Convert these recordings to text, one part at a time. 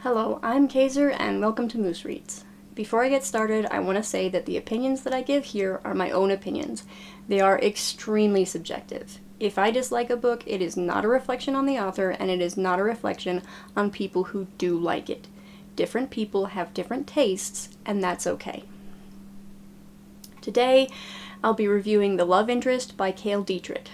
Hello, I'm Kaiser and welcome to Moose Reads. Before I get started, I want to say that the opinions that I give here are my own opinions. They are extremely subjective. If I dislike a book, it is not a reflection on the author and it is not a reflection on people who do like it. Different people have different tastes and that's okay. Today, I'll be reviewing The Love Interest by Cale Dietrich.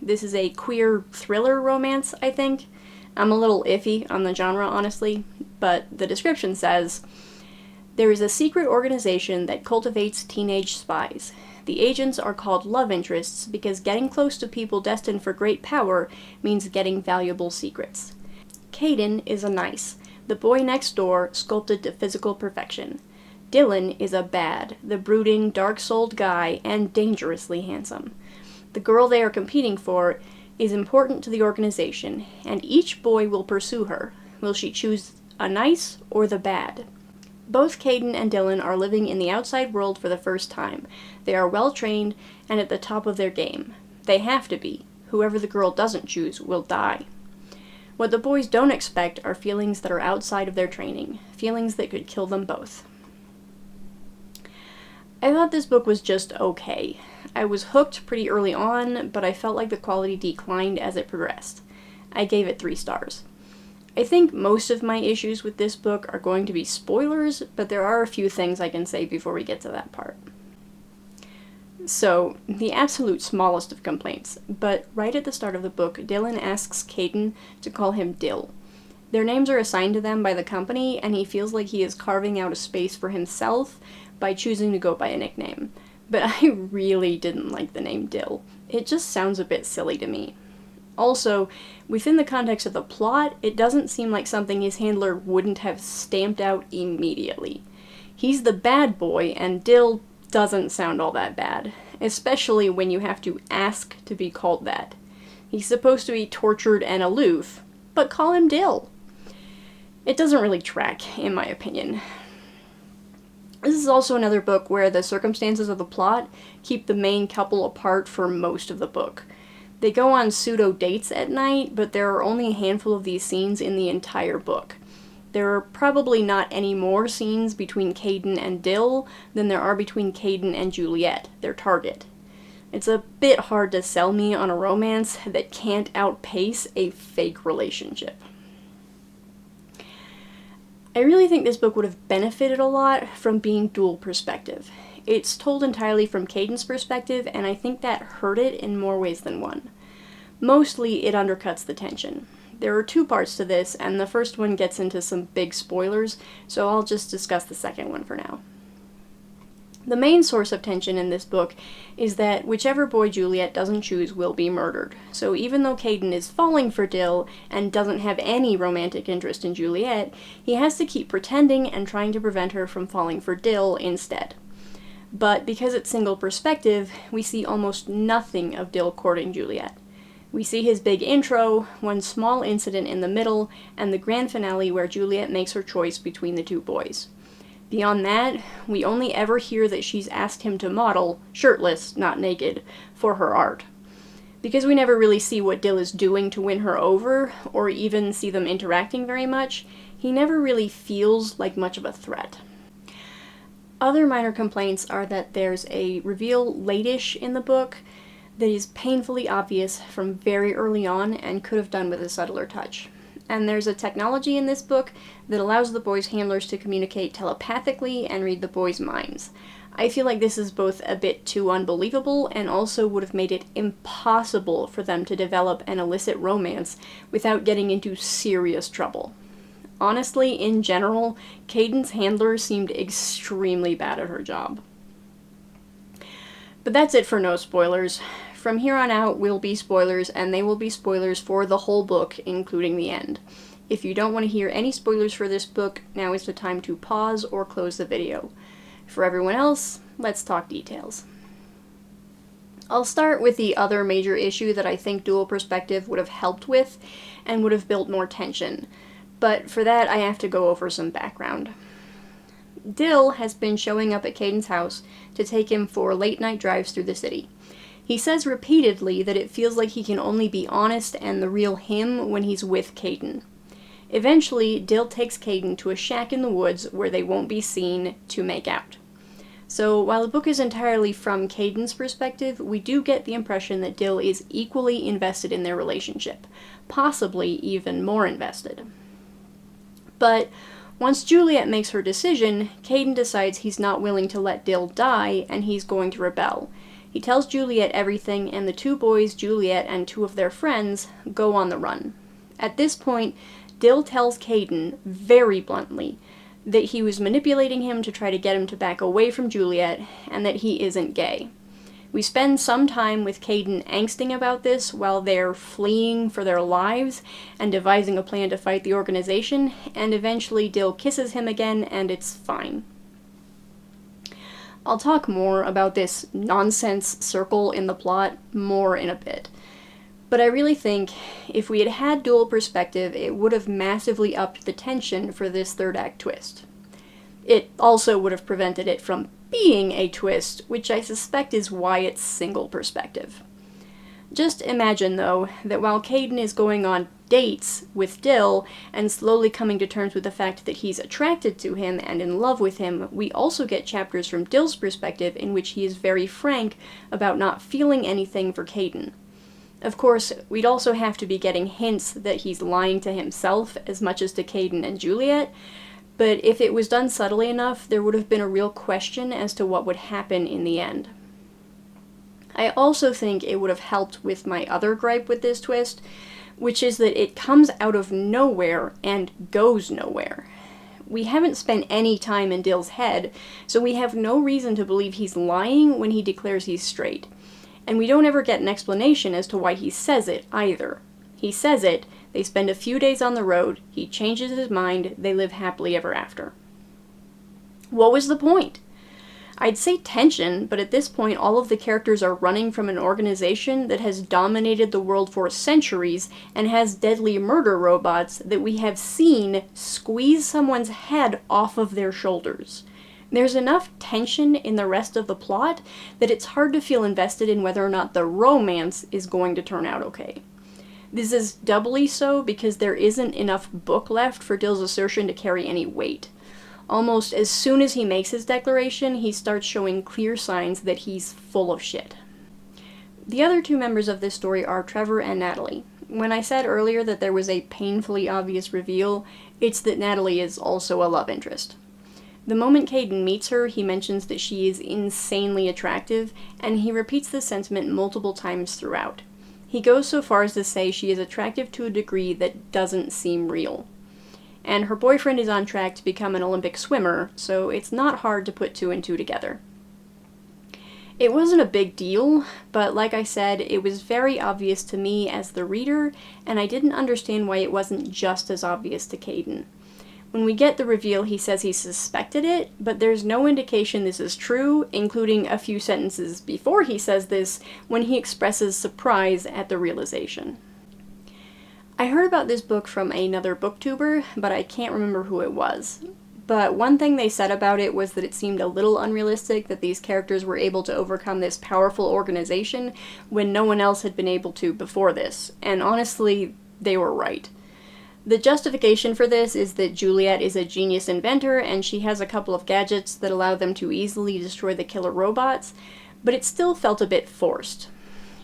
This is a queer thriller romance, I think. I'm a little iffy on the genre, honestly, but the description says, "There is a secret organization that cultivates teenage spies. The agents are called love interests because getting close to people destined for great power means getting valuable secrets. Caden is a nice, the boy next door sculpted to physical perfection. Dylan is a bad, the brooding, dark-souled guy and dangerously handsome. The girl they are competing for is important to the organization, and each boy will pursue her. Will she choose a nice or the bad? Both Caden and Dylan are living in the outside world for the first time. They are well trained and at the top of their game. They have to be. Whoever the girl doesn't choose will die. What the boys don't expect are feelings that are outside of their training, feelings that could kill them both." I thought this book was just okay. I was hooked pretty early on, but I felt like the quality declined as it progressed. I gave it 3 stars. I think most of my issues with this book are going to be spoilers, but there are a few things I can say before we get to that part. So, the absolute smallest of complaints, but right at the start of the book, Dylan asks Caden to call him Dill. Their names are assigned to them by the company, and he feels like he is carving out a space for himself by choosing to go by a nickname. But I really didn't like the name Dill. It just sounds a bit silly to me. Also, within the context of the plot, it doesn't seem like something his handler wouldn't have stamped out immediately. He's the bad boy, and Dill doesn't sound all that bad, especially when you have to ask to be called that. He's supposed to be tortured and aloof, but call him Dill. It doesn't really track, in my opinion. This is also another book where the circumstances of the plot keep the main couple apart for most of the book. They go on pseudo-dates at night, but there are only a handful of these scenes in the entire book. There are probably not any more scenes between Caden and Dill than there are between Caden and Juliet, their target. It's a bit hard to sell me on a romance that can't outpace a fake relationship. I really think this book would have benefited a lot from being dual perspective. It's told entirely from Caden's perspective, and I think that hurt it in more ways than one. Mostly, it undercuts the tension. There are 2 parts to this, and the first one gets into some big spoilers, so I'll just discuss the second one for now. The main source of tension in this book is that whichever boy Juliet doesn't choose will be murdered. So even though Caden is falling for Dill and doesn't have any romantic interest in Juliet, he has to keep pretending and trying to prevent her from falling for Dill instead. But because it's single perspective, we see almost nothing of Dill courting Juliet. We see his big intro, one small incident in the middle, and the grand finale where Juliet makes her choice between the 2 boys. Beyond that, we only ever hear that she's asked him to model, shirtless, not naked, for her art. Because we never really see what Dill is doing to win her over, or even see them interacting very much, he never really feels like much of a threat. Other minor complaints are that there's a reveal late-ish in the book that is painfully obvious from very early on and could have done with a subtler touch. And there's a technology in this book that allows the boys' handlers to communicate telepathically and read the boys' minds. I feel like this is both a bit too unbelievable and also would have made it impossible for them to develop an illicit romance without getting into serious trouble. Honestly, in general, Caden's handler seemed extremely bad at her job. But that's it for no spoilers. From here on out will be spoilers, and they will be spoilers for the whole book, including the end. If you don't want to hear any spoilers for this book, now is the time to pause or close the video. For everyone else, let's talk details. I'll start with the other major issue that I think dual perspective would have helped with, and would have built more tension. But for that, I have to go over some background. Dill has been showing up at Caden's house to take him for late-night drives through the city. He says repeatedly that it feels like he can only be honest and the real him when he's with Caden. Eventually, Dill takes Caden to a shack in the woods where they won't be seen to make out. So while the book is entirely from Caden's perspective, we do get the impression that Dill is equally invested in their relationship, possibly even more invested. But once Juliet makes her decision, Caden decides he's not willing to let Dill die, and he's going to rebel. He tells Juliet everything, and the two boys, Juliet and two of their friends, go on the run. At this point, Dill tells Caden, very bluntly, that he was manipulating him to try to get him to back away from Juliet, and that he isn't gay. We spend some time with Caden angsting about this while they're fleeing for their lives and devising a plan to fight the organization, and eventually Dill kisses him again, and it's fine. I'll talk more about this nonsense circle in the plot more in a bit. But I really think if we had had dual perspective, it would have massively upped the tension for this third act twist. It also would have prevented it from being a twist, which I suspect is why it's single perspective. Just imagine, though, that while Caden is going on dates with Dill and slowly coming to terms with the fact that he's attracted to him and in love with him, we also get chapters from Dill's perspective in which he is very frank about not feeling anything for Caden. Of course, we'd also have to be getting hints that he's lying to himself as much as to Caden and Juliet, but if it was done subtly enough, there would have been a real question as to what would happen in the end. I also think it would have helped with my other gripe with this twist, which is that it comes out of nowhere and goes nowhere. We haven't spent any time in Dill's head, so we have no reason to believe he's lying when he declares he's straight. And we don't ever get an explanation as to why he says it, either. He says it, they spend a few days on the road, he changes his mind, they live happily ever after. What was the point? I'd say tension, but at this point all of the characters are running from an organization that has dominated the world for centuries and has deadly murder robots that we have seen squeeze someone's head off of their shoulders. There's enough tension in the rest of the plot that it's hard to feel invested in whether or not the romance is going to turn out okay. This is doubly so because there isn't enough book left for Dill's assertion to carry any weight. Almost as soon as he makes his declaration, he starts showing clear signs that he's full of shit. The other two members of this story are Trevor and Natalie. When I said earlier that there was a painfully obvious reveal, it's that Natalie is also a love interest. The moment Caden meets her, he mentions that she is insanely attractive, and he repeats this sentiment multiple times throughout. He goes so far as to say she is attractive to a degree that doesn't seem real. And her boyfriend is on track to become an Olympic swimmer, so it's not hard to put two and two together. It wasn't a big deal, but like I said, it was very obvious to me as the reader, and I didn't understand why it wasn't just as obvious to Caden. When we get the reveal, he says he suspected it, but there's no indication this is true, including a few sentences before he says this, when he expresses surprise at the realization. I heard about this book from another booktuber, but I can't remember who it was. But one thing they said about it was that it seemed a little unrealistic that these characters were able to overcome this powerful organization when no one else had been able to before this, and honestly, they were right. The justification for this is that Juliet is a genius inventor and she has a couple of gadgets that allow them to easily destroy the killer robots, but it still felt a bit forced.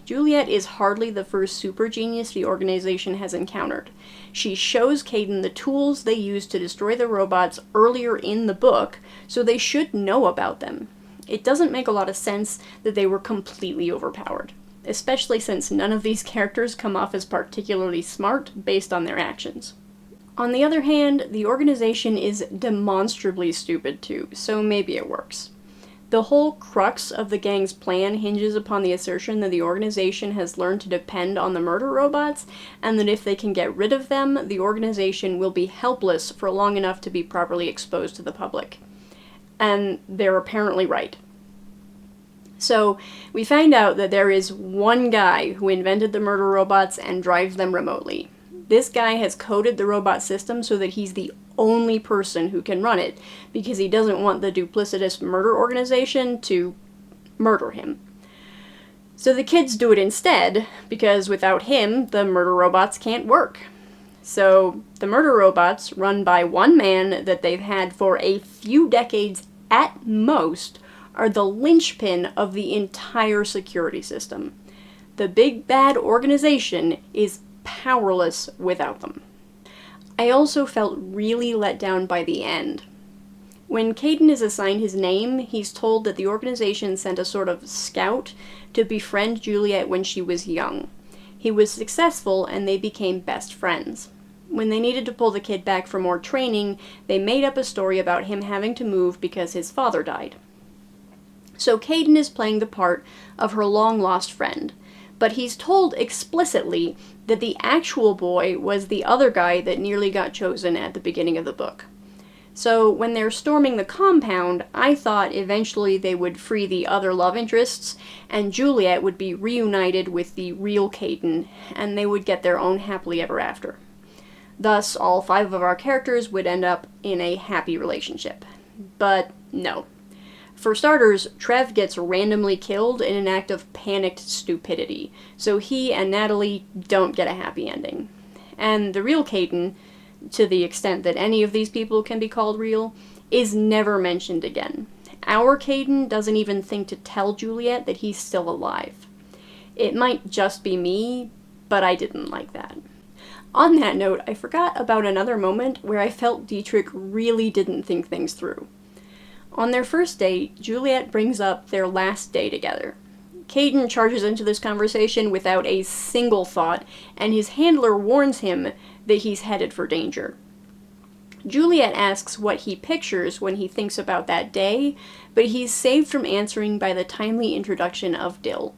Juliet is hardly the first super genius the organization has encountered. She shows Caden the tools they use to destroy the robots earlier in the book, so they should know about them. It doesn't make a lot of sense that they were completely overpowered, especially since none of these characters come off as particularly smart based on their actions. On the other hand, the organization is demonstrably stupid too, so maybe it works. The whole crux of the gang's plan hinges upon the assertion that the organization has learned to depend on the murder robots, and that if they can get rid of them, the organization will be helpless for long enough to be properly exposed to the public. And they're apparently right. So, we find out that there is one guy who invented the murder robots and drives them remotely. This guy has coded the robot system so that he's the only person who can run it, because he doesn't want the duplicitous murder organization to murder him. So the kids do it instead, because without him, the murder robots can't work. So, the murder robots, run by one man that they've had for a few decades at most, are the linchpin of the entire security system. The big bad organization is powerless without them. I also felt really let down by the end. When Caden is assigned his name, he's told that the organization sent a sort of scout to befriend Juliet when she was young. He was successful and they became best friends. When they needed to pull the kid back for more training, they made up a story about him having to move because his father died. So Caden is playing the part of her long-lost friend, but he's told explicitly that the actual boy was the other guy that nearly got chosen at the beginning of the book. So when they're storming the compound, I thought eventually they would free the other love interests, and Juliet would be reunited with the real Caden, and they would get their own happily ever after. Thus, all 5 of our characters would end up in a happy relationship. But no. For starters, Trev gets randomly killed in an act of panicked stupidity, so he and Natalie don't get a happy ending. And the real Caden, to the extent that any of these people can be called real, is never mentioned again. Our Caden doesn't even think to tell Juliet that he's still alive. It might just be me, but I didn't like that. On that note, I forgot about another moment where I felt Dietrich really didn't think things through. On their first date, Juliet brings up their last day together. Caden charges into this conversation without a single thought, and his handler warns him that he's headed for danger. Juliet asks what he pictures when he thinks about that day, but he's saved from answering by the timely introduction of Dill.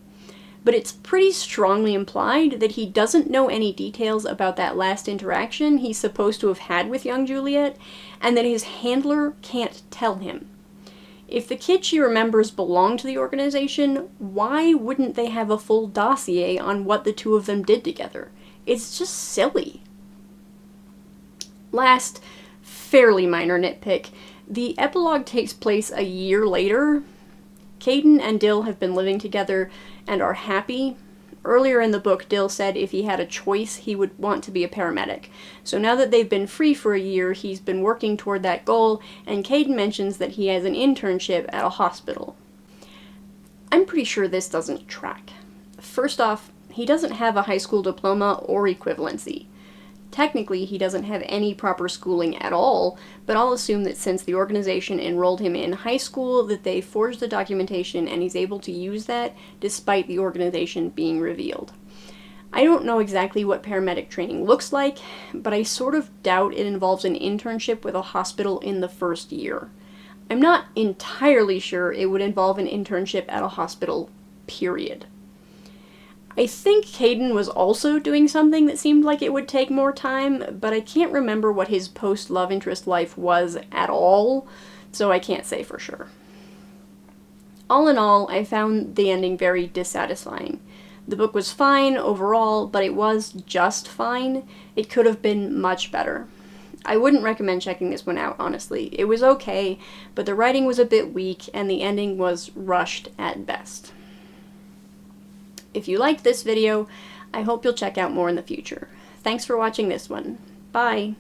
But it's pretty strongly implied that he doesn't know any details about that last interaction he's supposed to have had with young Juliet, and that his handler can't tell him. If the kid she remembers belonged to the organization, why wouldn't they have a full dossier on what the two of them did together? It's just silly. Last, fairly minor nitpick, the epilogue takes place a year later. Caden and Dill have been living together and are happy. Earlier in the book, Dill said if he had a choice, he would want to be a paramedic. So now that they've been free for a year, he's been working toward that goal, and Caden mentions that he has an internship at a hospital. I'm pretty sure this doesn't track. First off, he doesn't have a high school diploma or equivalency. Technically, he doesn't have any proper schooling at all, but I'll assume that since the organization enrolled him in high school, that they forged the documentation and he's able to use that despite the organization being revealed. I don't know exactly what paramedic training looks like, but I sort of doubt it involves an internship with a hospital in the first year. I'm not entirely sure it would involve an internship at a hospital, period. I think Caden was also doing something that seemed like it would take more time, but I can't remember what his post-love interest life was at all, so I can't say for sure. All in all, I found the ending very dissatisfying. The book was fine overall, but it was just fine. It could have been much better. I wouldn't recommend checking this one out, honestly. It was okay, but the writing was a bit weak, and the ending was rushed at best. If you liked this video, I hope you'll check out more in the future. Thanks for watching this one. Bye!